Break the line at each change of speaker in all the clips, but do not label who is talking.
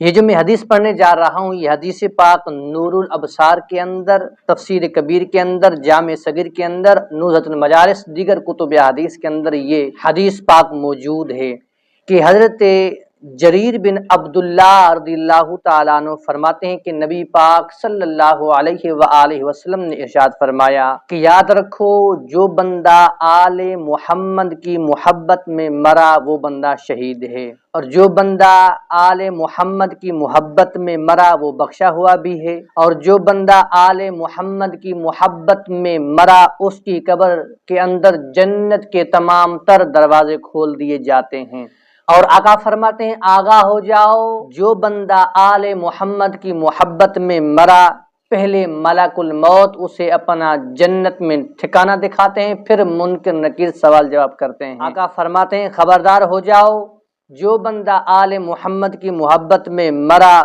یہ جو میں حدیث پڑھنے جا رہا ہوں، یہ حدیث پاک نور الابصار کے اندر، تفسیر کبیر کے اندر، جامع صغیر کے اندر، نزہۃ المجالس، دیگر کتب حدیث کے اندر یہ حدیث پاک موجود ہے کہ حضرت جریر بن عبداللہ رضی اللہ تعالیٰ عنہ فرماتے ہیں کہ نبی پاک صلی اللہ علیہ وآلہ وسلم نے ارشاد فرمایا کہ یاد رکھو، جو بندہ آل محمد کی محبت میں مرا وہ بندہ شہید ہے، اور جو بندہ آل محمد کی محبت میں مرا وہ بخشا ہوا بھی ہے، اور جو بندہ آل محمد کی محبت میں مرا اس کی قبر کے اندر جنت کے تمام تر دروازے کھول دیے جاتے ہیں۔ اور آقا فرماتے ہیں آگاہ ہو جاؤ، جو بندہ آل محمد کی محبت میں مرا پہلے ملک الموت اسے اپنا جنت میں ٹھکانہ دکھاتے ہیں، پھر منکر نکیر سوال جواب کرتے ہیں۔ آقا فرماتے ہیں خبردار ہو جاؤ، جو بندہ آل محمد کی محبت میں مرا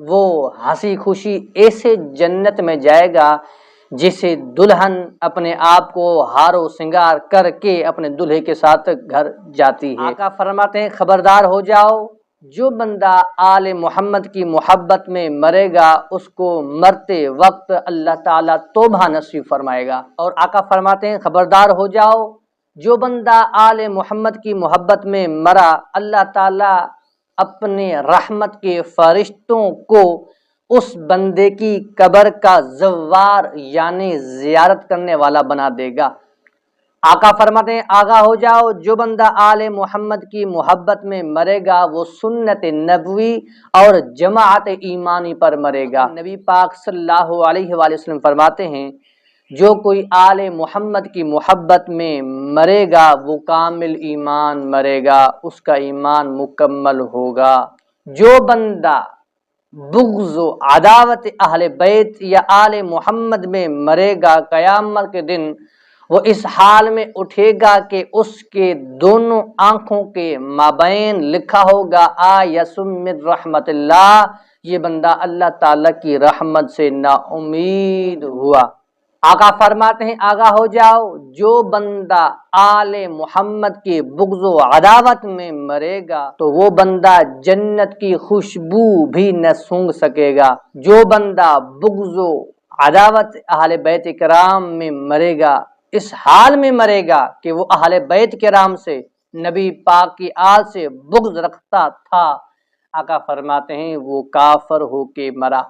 وہ ہنسی خوشی ایسے جنت میں جائے گا جسے دلہن اپنے آپ کو ہار و سنگار کر کے اپنے دلہے کے ساتھ گھر جاتی ہے۔ آقا فرماتے ہیں خبردار ہو جاؤ، جو بندہ آل محمد کی محبت میں مرے گا اس کو مرتے وقت اللہ تعالیٰ توبہ نصیب فرمائے گا۔ اور آقا فرماتے ہیں خبردار ہو جاؤ، جو بندہ آل محمد کی محبت میں مرا اللہ تعالیٰ اپنے رحمت کے فرشتوں کو اس بندے کی قبر کا زوار یعنی زیارت کرنے والا بنا دے گا۔ آقا فرماتے ہیں آگاہ ہو جاؤ، جو بندہ آل محمد کی محبت میں مرے گا وہ سنت نبوی اور جماعت ایمانی پر مرے گا۔ نبی پاک صلی اللہ علیہ وآلہ وسلم فرماتے ہیں جو کوئی آل محمد کی محبت میں مرے گا وہ کامل ایمان مرے گا، اس کا ایمان مکمل ہوگا۔ جو بندہ بغض و عداوت اہل بیت یا آل محمد میں مرے گا قیامت کے دن وہ اس حال میں اٹھے گا کہ اس کے دونوں آنکھوں کے مابین لکھا ہوگا آیسم من رحمت اللہ، یہ بندہ اللہ تعالیٰ کی رحمت سے نا امید ہوا۔ آقا فرماتے ہیں آگاہ ہو جاؤ، جو بندہ آل محمد کے بغض و عداوت میں مرے گا تو وہ بندہ جنت کی خوشبو بھی نہ سونگھ سکے گا۔ جو بندہ بغض و عداوت اہل بیت کرام میں مرے گا اس حال میں مرے گا کہ وہ اہل بیت کرام سے، نبی پاک کی آل سے بغض رکھتا تھا، آقا فرماتے ہیں وہ کافر ہو کے مرا۔